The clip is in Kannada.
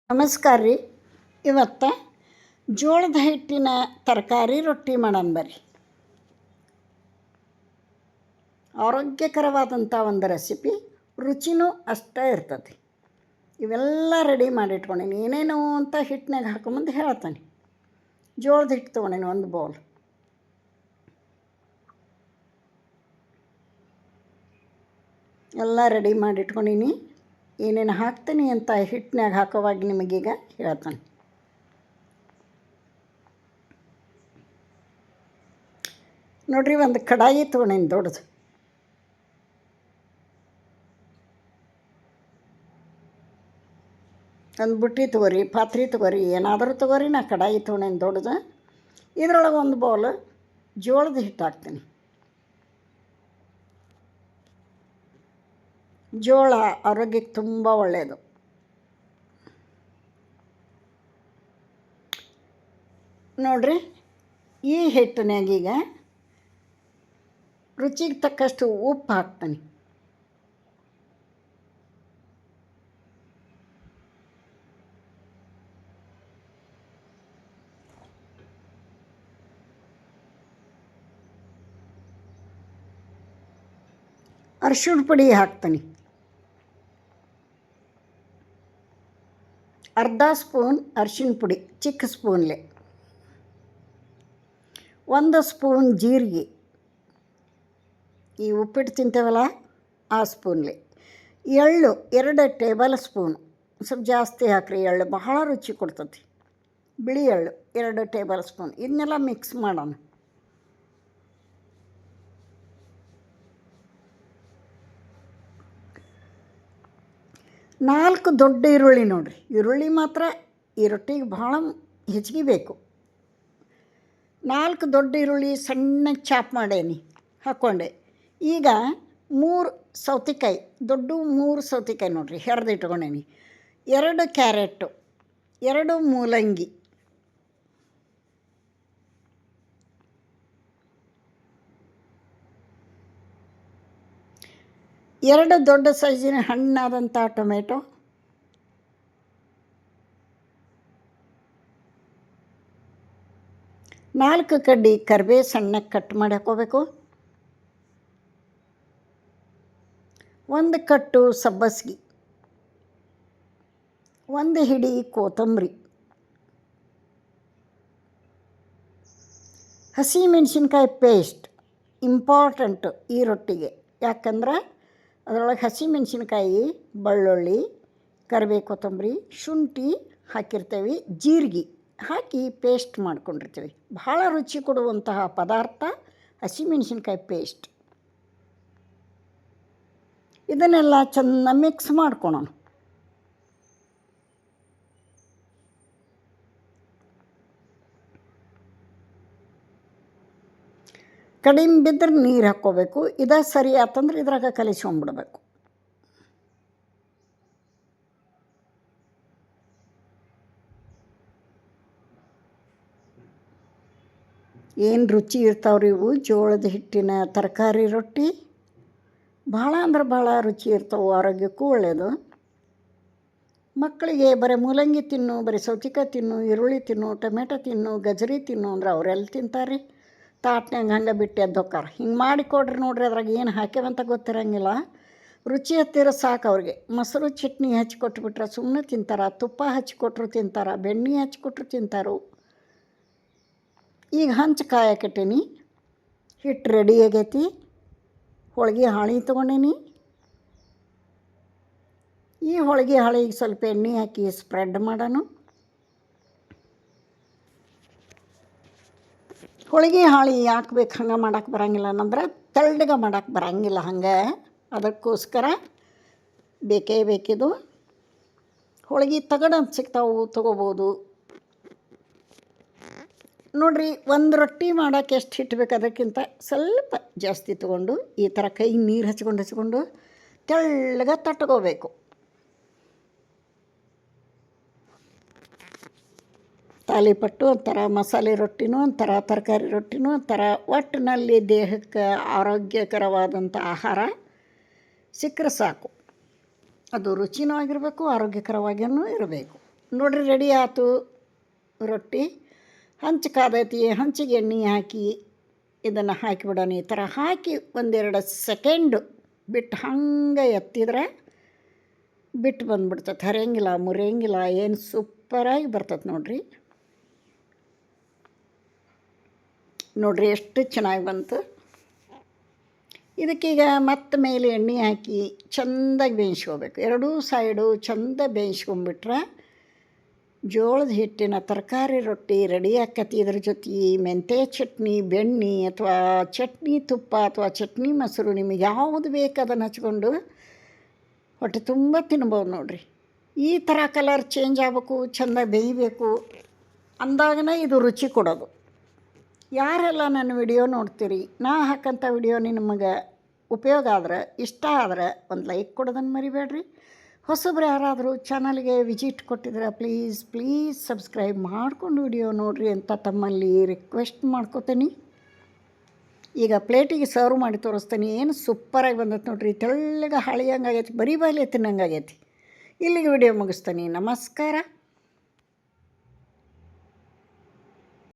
ನಮಸ್ಕಾರ ರೀ. ಇವತ್ತು ಜೋಳದ ಹಿಟ್ಟಿನ ತರಕಾರಿ ರೊಟ್ಟಿ ಮಾಡೋಣ ಬರ್ರಿ. ಆರೋಗ್ಯಕರವಾದಂಥ ಒಂದು ರೆಸಿಪಿ, ರುಚಿನೂ ಅಷ್ಟೇ ಇರ್ತದೆ. ಇವೆಲ್ಲ ರೆಡಿ ಮಾಡಿಟ್ಕೊಂಡೀನಿ. ಏನೇನು ಅಂತ ಹಿಟ್ಟಿನಾಗ ಹಾಕೊಂಬಂದು ಹೇಳ್ತಾನೆ. ಜೋಳದ ಹಿಟ್ಟು ತೊಗೊಂಡೀನಿ ಒಂದು ಬೌಲ್. ಎಲ್ಲ ರೆಡಿ ಮಾಡಿಟ್ಕೊಂಡೀನಿ. ಏನೇನು ಹಾಕ್ತೀನಿ ಅಂತ ಹಿಟ್ಟಿನಾಗ ಹಾಕೋವಾಗಿ ನಿಮಗೀಗ ಹೇಳ್ತಾನೆ. ನೋಡ್ರಿ, ಒಂದು ಕಡಾಯಿ ತೊಗೊಂಡೇನಿ ದೊಡ್ಡದು. ಒಂದು ಬುಟ್ಟಿ ತೊಗೊರಿ, ಪಾತ್ರೆ ತೊಗೊರಿ, ಏನಾದರೂ ತೊಗೊರಿ. ನಾ ಕಡಾಯಿ ತೊಗೊಂಡೇನಿ ದೊಡ್ಡದು. ಇದ್ರೊಳಗೆ ಒಂದು ಬೌಲ್ ಜೋಳದ ಹಿಟ್ಟು ಹಾಕ್ತೀನಿ. ಜೋಳ ಆರೋಗ್ಯಕ್ಕೆ ತುಂಬ ಒಳ್ಳೆಯದು. ನೋಡ್ರಿ, ಈ ಹಿಟ್ಟಿನಾಗೀಗ ರುಚಿಗೆ ತಕ್ಕಷ್ಟು ಉಪ್ಪು ಹಾಕ್ತೀನಿ. ಅರಿಶಿಣ ಪುಡಿ ಹಾಕ್ತೀನಿ. ಅರ್ಧ ಸ್ಪೂನ್ ಅರಿಶಿಣ ಪುಡಿ, ಚಿಕ್ಕ ಸ್ಪೂನ್ಲೆ. 1 ಸ್ಪೂನ್ ಜೀರಿಗೆ, ಈ ಉಪ್ಪಿಟ್ಟು ತಿಂತೇವಲ್ಲ ಆ ಸ್ಪೂನ್ಲೆ. ಎಳ್ಳು 2 ಟೇಬಲ್ ಸ್ಪೂನ್, ಸ್ವಲ್ಪ ಜಾಸ್ತಿ ಹಾಕ್ರಿ. ಎಳ್ಳು ಬಹಳ ರುಚಿ ಕೊಡ್ತತಿ. ಬಿಳಿ ಎಳ್ಳು 2 ಟೇಬಲ್ ಸ್ಪೂನ್. ಇದನ್ನೆಲ್ಲ ಮಿಕ್ಸ್ ಮಾಡೋಣ. ನಾಲ್ಕು ದೊಡ್ಡ ಈರುಳ್ಳಿ. ನೋಡಿರಿ, ಈರುಳ್ಳಿ ಮಾತ್ರ ಈ ರೊಟ್ಟಿಗೆ ಭಾಳ ಹೆಚ್ಚಿಗೆ ಬೇಕು. 4 ದೊಡ್ಡ ಈರುಳ್ಳಿ ಸಣ್ಣಗೆ ಚಾಪ್ ಮಾಡೇನಿ, ಹಾಕ್ಕೊಂಡೆ. ಈಗ 3 ಸೌತೆಕಾಯಿ, ದೊಡ್ಡ 3 ಸೌತೆಕಾಯಿ ನೋಡಿರಿ, ಹೆರ್ದು ಇಟ್ಕೊಂಡೇನಿ. 2 ಕ್ಯಾರೆಟು, 2 ಮೂಲಂಗಿ, 2 ದೊಡ್ಡ ಸೈಜಿನ ಹಣ್ಣಾದಂಥ ಟೊಮೆಟೊ, 4 ಕಡ್ಡಿ ಕರಿಬೇವು ಸಣ್ಣಗೆ ಕಟ್ ಮಾಡಿ ಹಾಕ್ಕೋಬೇಕು. 1 ಕಟ್ಟು ಸಬ್ಬಸಿಗೆ, 1 ಹಿಡಿ ಕೊತ್ತಂಬರಿ, ಹಸಿ ಮೆಣಸಿನ್ಕಾಯಿ ಪೇಸ್ಟ್ ಇಂಪಾರ್ಟೆಂಟು ಈ ರೊಟ್ಟಿಗೆ. ಯಾಕಂದ್ರೆ ಅದರೊಳಗೆ ಹಸಿ ಮೆಣಸಿನ್ಕಾಯಿ, ಬೆಳ್ಳುಳ್ಳಿ, ಕರಿಬೇವು, ಕೊತ್ತಂಬರಿ, ಶುಂಠಿ ಹಾಕಿರ್ತೇವೆ. ಜೀರಿಗೆ ಹಾಕಿ ಪೇಸ್ಟ್ ಮಾಡ್ಕೊಂಡಿರ್ತೀವಿ. ಭಾಳ ರುಚಿ ಕೊಡುವಂತಹ ಪದಾರ್ಥ ಹಸಿ ಮೆಣಸಿನ್ಕಾಯಿ ಪೇಸ್ಟ್. ಇದನ್ನೆಲ್ಲ ಚೆನ್ನಾಗಿ ಮಿಕ್ಸ್ ಮಾಡ್ಕೊಳೋಣ. ಕಡಿಮೆ ಬಿದ್ದರೆ ನೀರು ಹಾಕ್ಕೋಬೇಕು. ಇದು ಸರಿ ಆತಂದ್ರೆ ಇದ್ರಾಗ ಕಲಿಸ್ಕೊಂಡ್ಬಿಡ್ಬೇಕು. ಏನು ರುಚಿ ಇರ್ತಾವ್ರಿ ಇವು ಜೋಳದ ಹಿಟ್ಟಿನ ತರಕಾರಿ ರೊಟ್ಟಿ. ಭಾಳ ಅಂದ್ರೆ ಭಾಳ ರುಚಿ ಇರ್ತಾವೆ, ಆರೋಗ್ಯಕ್ಕೂ ಒಳ್ಳೆಯದು. ಮಕ್ಕಳಿಗೆ ಬರೀ ಮೂಲಂಗಿ ತಿನ್ನು, ಬರೀ ಸೌತೆಕಾಯಿ ತಿನ್ನು, ಈರುಳ್ಳಿ ತಿನ್ನು, ಟೊಮೆಟೊ ತಿನ್ನು, ಗಜರಿ ತಿನ್ನು ಅಂದ್ರೆ ಅವರೆಲ್ಲ ತಿಂತಾರೆ. ತಾಟ್ನಾಗ ಹಂಗೆ ಬಿಟ್ಟು ಎದ್ದೊಕ್ಕಾರ. ಹಿಂಗೆ ಮಾಡಿಕೊಡ್ರಿ. ನೋಡ್ರಿ, ಅದ್ರಾಗ ಏನು ಹಾಕ್ಯವಂತ ಗೊತ್ತಿರಂಗಿಲ್ಲ. ರುಚಿ ಹತ್ತಿರ ಸಾಕು ಅವ್ರಿಗೆ. ಮೊಸರು ಚಟ್ನಿ ಹಚ್ಕೊಟ್ಬಿಟ್ರೆ ಸುಮ್ಮನೆ ತಿಂತಾರೆ. ತುಪ್ಪ ಹಚ್ಕೊಟ್ರು ತಿಂತಾರೆ, ಬೆಣ್ಣೆ ಹಚ್ಕೊಟ್ರು ತಿಂತಾರೆ. ಈಗ ಹಂಚು ಕಾಯಕಟ್ಟೀನಿ. ಹಿಟ್ಟು ರೆಡಿ ಆಗೈತಿ. ಹೋಳಿಗೆ ಹಾಳೆ ತೊಗೊಂಡೀನಿ. ಈ ಹೋಳಿಗೆ ಹಾಳೆಗೆ ಸ್ವಲ್ಪ ಎಣ್ಣೆ ಹಾಕಿ ಸ್ಪ್ರೆಡ್ ಮಾಡೋಣ. ಹೋಳಿಗೆ ಹಾಳೆ ಯಾಕೆ ಬೇಕು ಹಂಗೆ ಮಾಡೋಕ್ಕೆ ಬರೋಂಗಿಲ್ಲ ಅನ್ನಂದ್ರೆ ತೆಳ್ಳಗೆ ಮಾಡೋಕ್ಕೆ ಬರೋಂಗಿಲ್ಲ ಹಂಗೆ. ಅದಕ್ಕೋಸ್ಕರ ಬೇಕೇ ಬೇಕಿದು. ಹೋಳಿಗೆ ತಗಡಂತ ಸಿಗ್ತಾವು, ತೊಗೋಬೋದು. ನೋಡಿರಿ, ಒಂದು ರೊಟ್ಟಿ ಮಾಡೋಕ್ಕೆ ಎಷ್ಟು ಹಿಟ್ಟು ಬೇಕು ಅದಕ್ಕಿಂತ ಸ್ವಲ್ಪ ಜಾಸ್ತಿ ತೊಗೊಂಡು ಈ ಥರ ಕೈ ನೀರು ಹಚ್ಕೊಂಡು ತೆಳ್ಳಗೆ ತಟ್ಕೋಬೇಕು. ತಾಲಿಪಟ್ಟು ಒಂಥರ, ಮಸಾಲೆ ರೊಟ್ಟಿನೂ ಒಂಥರ, ತರಕಾರಿ ರೊಟ್ಟಿನೂ ಒಂಥರ. ಒಟ್ಟಿನಲ್ಲಿ ದೇಹಕ್ಕೆ ಆರೋಗ್ಯಕರವಾದಂಥ ಆಹಾರ ಸಿಕ್ಕರೆ ಸಾಕು. ಅದು ರುಚಿನೂ ಆಗಿರಬೇಕು, ಆರೋಗ್ಯಕರವಾಗಿಯೂ ಇರಬೇಕು. ನೋಡ್ರಿ ರೆಡಿ ಆಯ್ತು ರೊಟ್ಟಿ. ಹಂಚು ಕಾದೈತಿ, ಹಂಚಿಗೆ ಎಣ್ಣೆ ಹಾಕಿ ಇದನ್ನು ಹಾಕಿಬಿಡೋಣ. ಈ ಥರ ಹಾಕಿ ಒಂದೆರಡು ಸೆಕೆಂಡು ಬಿಟ್ಟು ಹಂಗೆ ಎತ್ತಿದ್ರೆ ಬಿಟ್ಟು ಬಂದುಬಿಡ್ತದೆ. ಹರಿಯಂಗಿಲ್ಲ, ಮುರಿಯಂಗಿಲ್ಲ, ಏನು ಸೂಪರಾಗಿ ಬರ್ತದೆ ನೋಡಿರಿ. ನೋಡಿರಿ ಎಷ್ಟು ಚೆನ್ನಾಗಿ ಬಂತು. ಇದಕ್ಕೀಗ ಮತ್ತೆ ಮೇಲೆ ಎಣ್ಣೆ ಹಾಕಿ ಚೆಂದಾಗಿ ಬೇಯಿಸ್ಕೋಬೇಕು. ಎರಡೂ ಸೈಡು ಚೆಂದ ಬೇಯಿಸ್ಕೊಂಬಿಟ್ರೆ ಜೋಳದ ಹಿಟ್ಟಿನ ತರಕಾರಿ ರೊಟ್ಟಿ ರೆಡಿ ಆಕತಿ. ಇದ್ರ ಜೊತೆ ಮೆಂತ್ಯ ಚಟ್ನಿ, ಬೆಣ್ಣೆ ಅಥವಾ ಚಟ್ನಿ ತುಪ್ಪ ಅಥವಾ ಚಟ್ನಿ ಮೊಸರು ನಿಮಗೆ ಯಾವುದು ಬೇಕು ಅದನ್ನು ಹಚ್ಕೊಂಡು ಹೊಟ್ಟೆ ತುಂಬ ತಿನ್ಬೋದು ನೋಡಿರಿ. ಈ ಥರ ಕಲರ್ ಚೇಂಜ್ ಆಗಬೇಕು, ಚೆಂದ ಬೇಯಬೇಕು ಅಂದಾಗನೇ ಇದು ರುಚಿ ಕೊಡೋದು. ಯಾರೆಲ್ಲ ನನ್ನ ವಿಡಿಯೋ ನೋಡ್ತೀರಿ, ನಾ ಹಾಕಂಥ ವಿಡಿಯೋ ನಿಮಗೆ ಉಪಯೋಗ ಆದ್ರೆ, ಇಷ್ಟ ಆದ್ರೆ ಒಂದು ಲೈಕ್ ಕೊಡೋದನ್ನು ಮರಿಬೇಡ್ರಿ. ಹೊಸಬ್ರು ಯಾರಾದರೂ ಚಾನಲ್ಗೆ ವಿಸಿಟ್ ಕೊಟ್ಟಿದ್ರೆ ಪ್ಲೀಸ್ ಸಬ್ಸ್ಕ್ರೈಬ್ ಮಾಡ್ಕೊಂಡು ವಿಡಿಯೋ ನೋಡಿರಿ ಅಂತ ತಮ್ಮಲ್ಲಿ ರಿಕ್ವೆಸ್ಟ್ ಮಾಡ್ಕೋತೀನಿ. ಈಗ ಪ್ಲೇಟಿಗೆ ಸರ್ವ್ ಮಾಡಿ ತೋರಿಸ್ತೀನಿ. ಏನು ಸೂಪರಾಗಿ ಬಂದೈತೆ ನೋಡಿರಿ. ತೆಳ್ಳಗೆ ಹಳಿಯಂಗಾಗೈತಿ, ಬರೀ ಬಾಯಿಲೆ ತಿನ್ನಂಗಾಗೈತಿ. ಇಲ್ಲಿಗೆ ವಿಡಿಯೋ ಮುಗಿಸ್ತೀನಿ. ನಮಸ್ಕಾರ.